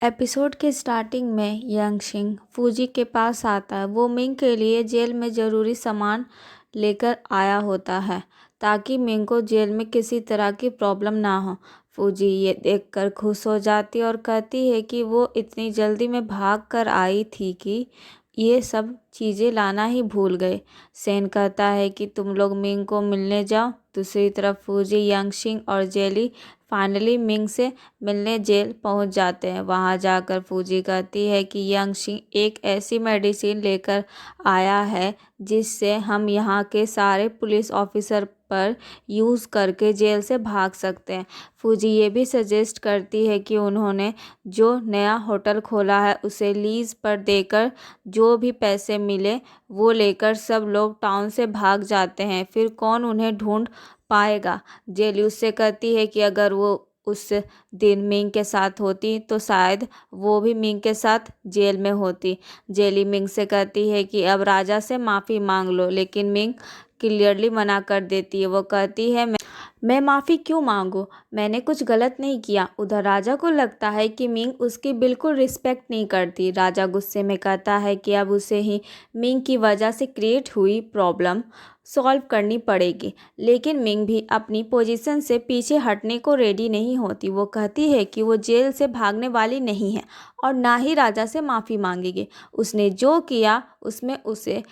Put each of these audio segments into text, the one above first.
Episode के starting में यांगशिंग Fuji के पास आता है। वो मिंग के लिए जेल में ज़रूरी सामान लेकर आया होता है ताकि मिंग को जेल में किसी तरह की प्रॉब्लम ना हो। फूजी ये देखकर खुश हो जाती है और कहती है कि वो इतनी जल्दी में भाग कर आई थी कि ये सब चीज़ें लाना ही भूल गए। सेन कहता है कि तुम लोग मिंग को मिलने जाओ। दूसरी तरफ फूजी, यांगशिंग और जेली फाइनली मिंग से मिलने जेल पहुंच जाते हैं। वहां जाकर फूजी कहती है कि यांगशिंग एक ऐसी मेडिसिन लेकर आया है जिससे हम यहाँ के सारे पुलिस ऑफिसर पर यूज़ करके जेल से भाग सकते हैं। फूजी ये भी सजेस्ट करती है कि उन्होंने जो नया होटल खोला है उसे लीज पर देकर जो भी पैसे मिले वो लेकर सब लोग टाउन से भाग जाते हैं। फिर कौन उन्हें ढूंढ पाएगा। जेली उससे कहती है कि अगर वो उस दिन मिंग के साथ होती तो शायद वो भी मिंग के साथ जेल में होती। जेली मिंग से कहती है कि अब राजा से माफ़ी मांग लो, लेकिन मिंग क्लियरली मना कर देती है। वो कहती है मैं माफ़ी क्यों मांगूं, मैंने कुछ गलत नहीं किया। उधर राजा को लगता है कि मिंग उसकी बिल्कुल रिस्पेक्ट नहीं करती। राजा गुस्से में कहता है कि अब उसे ही मिंग की वजह से क्रिएट हुई प्रॉब्लम सॉल्व करनी पड़ेगी, लेकिन मिंग भी अपनी पोजीशन से पीछे हटने को रेडी नहीं होती। वो कहती है कि वो जेल से भागने वाली नहीं है और ना ही राजा से माफ़ी मांगेगी। उसने जो किया उसमें उसे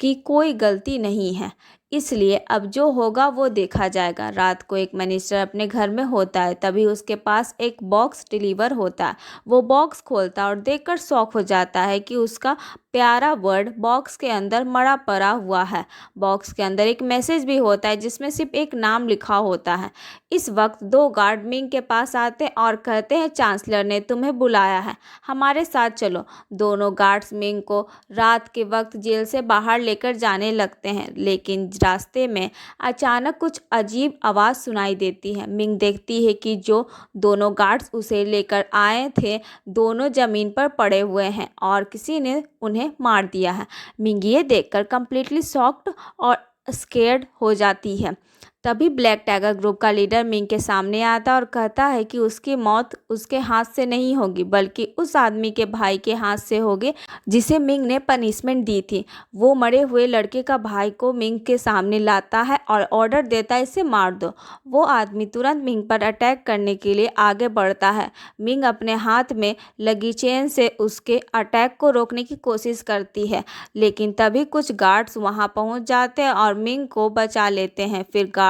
की कोई गलती नहीं है, इसलिए अब जो होगा वो देखा जाएगा। रात को एक मिनिस्टर अपने घर में होता है, तभी उसके पास एक बॉक्स डिलीवर होता है। वो बॉक्स खोलता है और देखकर शॉक हो जाता है कि उसका प्यारा वर्ड बॉक्स के अंदर मरा पड़ा हुआ है। बॉक्स के अंदर एक मैसेज भी होता है जिसमें सिर्फ एक नाम लिखा होता है। इस वक्त दो गार्ड मिंग के पास आते हैं और कहते हैं चांसलर ने तुम्हें बुलाया है, हमारे साथ चलो। दोनों गार्ड्स मिंग को रात के वक्त जेल से बाहर लेकर जाने लगते हैं, लेकिन रास्ते में अचानक कुछ अजीब आवाज़ सुनाई देती है। मिंग देखती है कि जो दोनों गार्ड्स उसे लेकर आए थे दोनों ज़मीन पर पड़े हुए हैं और किसी ने उन्हें मार दिया है। मिंग ये देखकर कंप्लीटली शॉक्ड और स्केर्ड हो जाती है। तभी ब्लैक टाइगर ग्रुप का लीडर मिंग के सामने आता है और कहता है कि उसकी मौत उसके हाथ से नहीं होगी बल्कि उस आदमी के भाई के हाथ से होगी जिसे मिंग ने पनिशमेंट दी थी। वो मरे हुए लड़के का भाई को मिंग के सामने लाता है और ऑर्डर देता है इसे मार दो। वो आदमी तुरंत मिंग पर अटैक करने के लिए आगे बढ़ता है। मिंग अपने हाथ में लगी चेन से उसके अटैक को रोकने की कोशिश करती है, लेकिन तभी कुछ गार्ड्स वहां पहुंच जाते हैं और मिंग को बचा लेते हैं। फिर गार्ड्स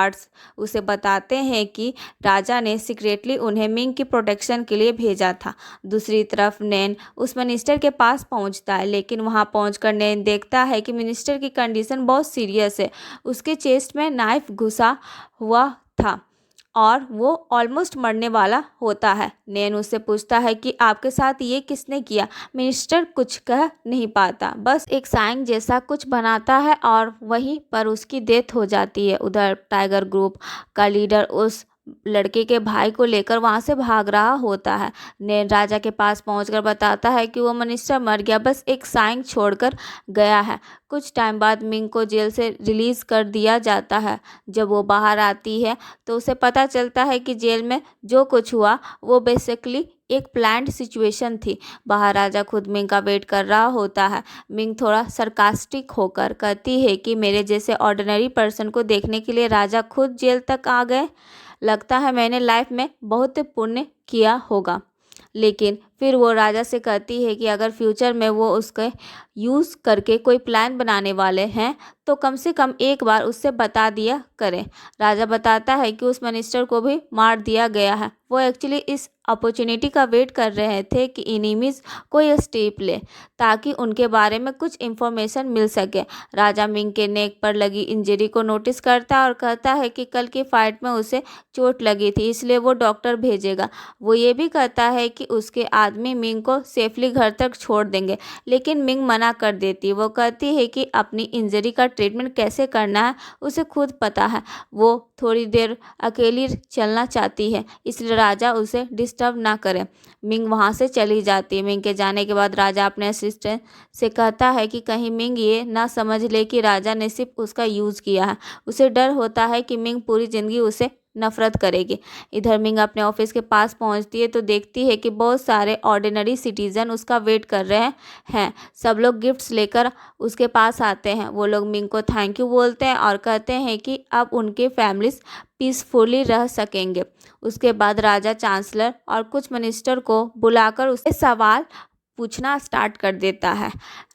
उसे बताते हैं कि राजा ने सीक्रेटली उन्हें मिंग की प्रोटेक्शन के लिए भेजा था। दूसरी तरफ नैन उस मिनिस्टर के पास पहुंचता है, लेकिन वहां पहुंचकर नैन देखता है कि मिनिस्टर की कंडीशन बहुत सीरियस है। उसके चेस्ट में नाइफ घुसा हुआ था और वो ऑलमोस्ट मरने वाला होता है। नैन उससे पूछता है कि आपके साथ ये किसने किया। मिनिस्टर कुछ कह नहीं पाता, बस एक साइन जैसा कुछ बनाता है और वहीं पर उसकी डेथ हो जाती है। उधर टाइगर ग्रुप का लीडर उस लड़के के भाई को लेकर वहां से भाग रहा होता है। नैन राजा के पास पहुंचकर बताता है कि वो मिनिस्टर मर गया, बस एक साइन छोड़कर गया है। कुछ टाइम बाद मिंग को जेल से रिलीज़ कर दिया जाता है। जब वो बाहर आती है तो उसे पता चलता है कि जेल में जो कुछ हुआ वो बेसिकली एक प्लान्ड सिचुएशन थी। बाहर राजा खुद मिंग का वेट कर रहा होता है। मिंग थोड़ा सरकास्टिक होकर कहती है कि मेरे जैसे ऑर्डिनरी पर्सन को देखने के लिए राजा खुद जेल तक आ गए। लगता है मैंने लाइफ में बहुत पुण्य किया होगा। लेकिन फिर वो राजा से कहती है कि अगर फ्यूचर में वो उसके यूज़ करके कोई प्लान बनाने वाले हैं तो कम से कम एक बार उससे बता दिया करें। राजा बताता है कि उस मिनिस्टर को भी मार दिया गया है। वो एक्चुअली इस अपॉर्चुनिटी का वेट कर रहे थे कि एनिमीज़ कोई स्टेप ले ताकि उनके बारे में कुछ इन्फॉर्मेशन मिल सके। राजा मिंग के नेक पर लगी इंजरी को नोटिस करता है और कहता है कि कल की फाइट में उसे चोट लगी थी, इसलिए वो डॉक्टर भेजेगा। वो ये भी कहता है कि उसके आदमी मिंग को सेफली घर तक छोड़ देंगे, लेकिन मिंग मना कर देती है। वो कहती है कि अपनी इंजरी का ट्रीटमेंट कैसे करना है उसे खुद पता है। वो थोड़ी देर अकेली चलना चाहती है, इसलिए राजा उसे डिस्टर्ब ना करे। मिंग वहाँ से चली जाती है। मिंग के जाने के बाद राजा अपने असिस्टेंट से कहता है कि कहीं मिंग ये ना समझ ले कि राजा ने सिर्फ उसका यूज़ किया है। उसे डर होता है कि मिंग पूरी ज़िंदगी उसे नफरत करेगी। इधर मिंग अपने ऑफिस के पास पहुंचती है तो देखती है कि बहुत सारे ऑर्डिनरी सिटीजन उसका वेट कर रहे हैं। सब लोग गिफ्ट्स लेकर उसके पास आते हैं। वो लोग मिंग को थैंक यू बोलते हैं और कहते हैं कि अब उनके फैमिलीज पीसफुली रह सकेंगे। उसके बाद राजा चांसलर और कुछ मिनिस्टर को बुलाकर उससे सवाल पूछना स्टार्ट कर देता है।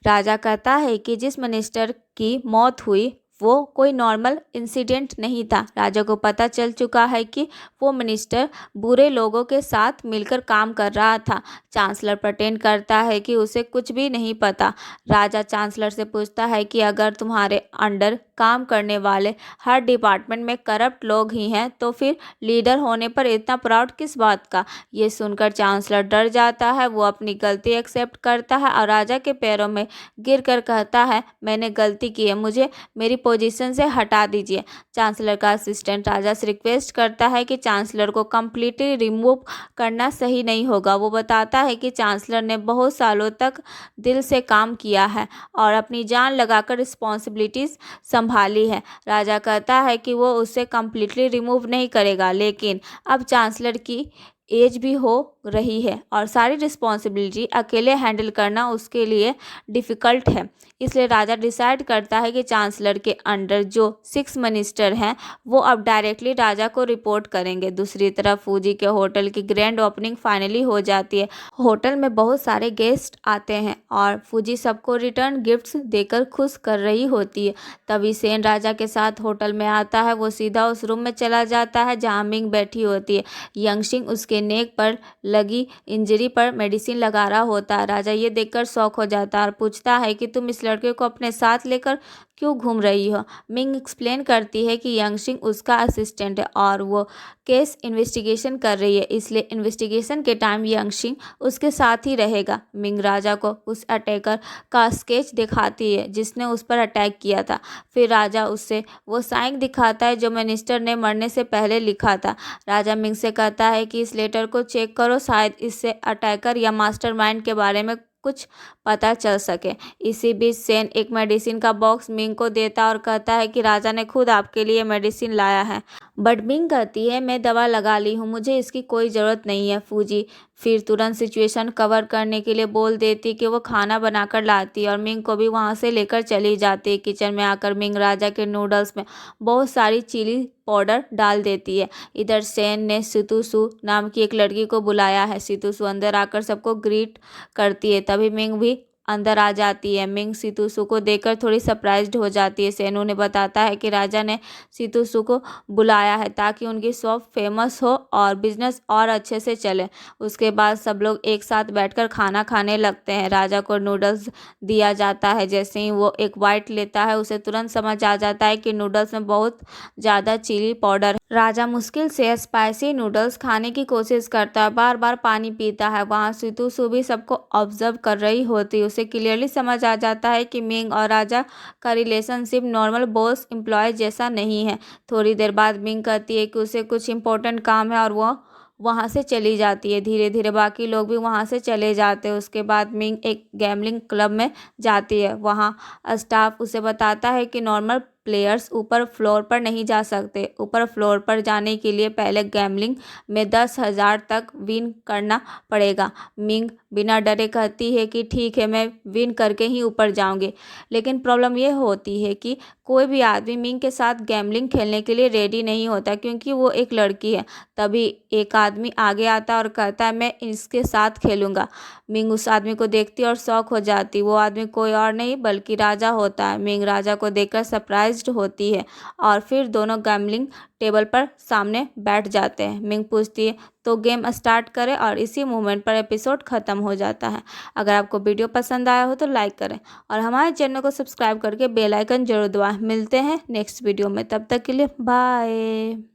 राजा कहता है कि जिस मिनिस्टर की मौत हुई वो कोई नॉर्मल इंसिडेंट नहीं था। राजा को पता चल चुका है कि वो मिनिस्टर बुरे लोगों के साथ मिलकर काम कर रहा था। चांसलर प्रेटेंड करता है कि उसे कुछ भी नहीं पता। राजा चांसलर से पूछता है कि अगर तुम्हारे अंडर काम करने वाले हर डिपार्टमेंट में करप्ट लोग ही हैं तो फिर लीडर होने पर इतना प्राउड किस बात का। ये सुनकर चांसलर डर जाता है। वो अपनी गलती एक्सेप्ट करता है और राजा के पैरों में गिरकर कहता है, मैंने गलती की है, मुझे मेरी पोजीशन से हटा दीजिए। चांसलर का असिस्टेंट राजा से रिक्वेस्ट करता है कि चांसलर को कम्प्लीटली रिमूव करना सही नहीं होगा। वो बताता है कि चांसलर ने बहुत सालों तक दिल से काम किया है और अपनी जान लगाकर रिस्पॉन्सिबिलिटीज संभाली है। राजा कहता है कि वो उसे कम्प्लीटली रिमूव नहीं करेगा, लेकिन अब चांसलर की एज भी हो रही है और सारी रिस्पॉन्सिबिलिटी अकेले हैंडल करना उसके लिए डिफ़िकल्ट है। इसलिए राजा डिसाइड करता है कि चांसलर के अंडर जो 6 मिनिस्टर हैं वो अब डायरेक्टली राजा को रिपोर्ट करेंगे। दूसरी तरफ फूजी के होटल की ग्रैंड ओपनिंग फाइनली हो जाती है। होटल में बहुत सारे गेस्ट आते हैं और फूजी सबको रिटर्न गिफ्ट्स देकर खुश कर रही होती है। तभी सेन राजा के साथ होटल में आता है। वो सीधा उस रूम में चला जाता है जहाँ मिंग बैठी होती है। यंगशिंग उसके नेक पर लगी इंजरी पर मेडिसिन लगा रहा होता है। राजा ये देखकर शॉक हो जाता है और पूछता है कि तुम इस लड़के को अपने साथ लेकर क्यों घूम रही हो। मिंग एक्सप्लेन करती है कि यंगशिंग उसका असिस्टेंट है और वो केस इन्वेस्टिगेशन कर रही है, इसलिए इन्वेस्टिगेशन के टाइम यंगशिंग उसके साथ ही रहेगा। मिंग राजा को उस अटैकर का स्केच दिखाती है जिसने उस पर अटैक किया था। फिर राजा उससे वो साइन दिखाता है जो मिनिस्टर ने मरने से पहले लिखा था। राजा मिंग से कहता है कि इस लेटर को चेक करो, शायद इससे अटैकर या मास्टरमाइंड के बारे में कुछ पता चल सके। इसी बीच सेन एक मेडिसिन का बॉक्स मिंग को देता और कहता है कि राजा ने खुद आपके लिए मेडिसिन लाया है। बट मिंग कहती है, मैं दवा लगा ली हूँ, मुझे इसकी कोई ज़रूरत नहीं है। फूजी फिर तुरंत सिचुएशन कवर करने के लिए बोल देती कि वो खाना बनाकर लाती और मिंग को भी वहाँ से लेकर चली जाती। किचन में आकर मिंग राजा के नूडल्स में बहुत सारी चिली पाउडर डाल देती है। इधर सेन ने सितुसु नाम की एक लड़की को बुलाया है। सितुसु अंदर आकर सबको ग्रीट करती है। तभी मिंग भी अंदर आ जाती है। मिंग सितुसु को देखकर थोड़ी सरप्राइज्ड हो जाती है। सेन उन्हें बताता है कि राजा ने सितुसु को बुलाया है ताकि उनकी शॉप फेमस हो और बिजनेस और अच्छे से चले। उसके बाद सब लोग एक साथ बैठकर खाना खाने लगते हैं। राजा को नूडल्स दिया जाता है। जैसे ही वो एक बाइट लेता है उसे तुरंत समझ आ जाता है कि नूडल्स में बहुत ज़्यादा चिली पाउडर है। राजा मुश्किल से स्पाइसी नूडल्स खाने की कोशिश करता है, बार बार पानी पीता है। वहाँ सितुसु भी सबको ऑब्जर्व कर रही होती है। उसे क्लियरली समझ आ जाता है कि मिंग और राजा का रिलेशनशिप नॉर्मल बॉस एम्प्लॉय जैसा नहीं है। थोड़ी देर बाद मिंग कहती है कि उसे कुछ इम्पोर्टेंट काम है और वो वहाँ से चली जाती है। धीरे धीरे बाकी लोग भी वहाँ से चले जाते हैं। उसके बाद मिंग एक गैम्बलिंग क्लब में जाती है। वहाँ स्टाफ उसे बताता है कि नॉर्मल प्लेयर्स ऊपर फ्लोर पर नहीं जा सकते। ऊपर फ्लोर पर जाने के लिए पहले गैम्बलिंग में 10,000 तक विन करना पड़ेगा। मिंग बिना डरे कहती है कि ठीक है, मैं विन करके ही ऊपर जाऊंगी। लेकिन प्रॉब्लम ये होती है कि कोई भी आदमी मिंग के साथ गैम्बलिंग खेलने के लिए रेडी नहीं होता क्योंकि वो एक लड़की है। तभी एक आदमी आगे आता है और कहता है, मैं इसके साथ खेलूंगा। मिंग उस आदमी को देखती और शॉक हो जाती। वो आदमी कोई और नहीं बल्कि राजा होता है। मिंग राजा को देखकर सरप्राइज्ड होती है और फिर दोनों गैम्बलिंग टेबल पर सामने बैठ जाते हैं। मिंग पूछती है तो गेम स्टार्ट करें और इसी मोमेंट पर एपिसोड ख़त्म हो जाता है। अगर आपको वीडियो पसंद आया हो तो लाइक करें और हमारे चैनल को सब्सक्राइब करके बेल आइकन जरूर दबाएं। मिलते हैं नेक्स्ट वीडियो में, तब तक के लिए बाय।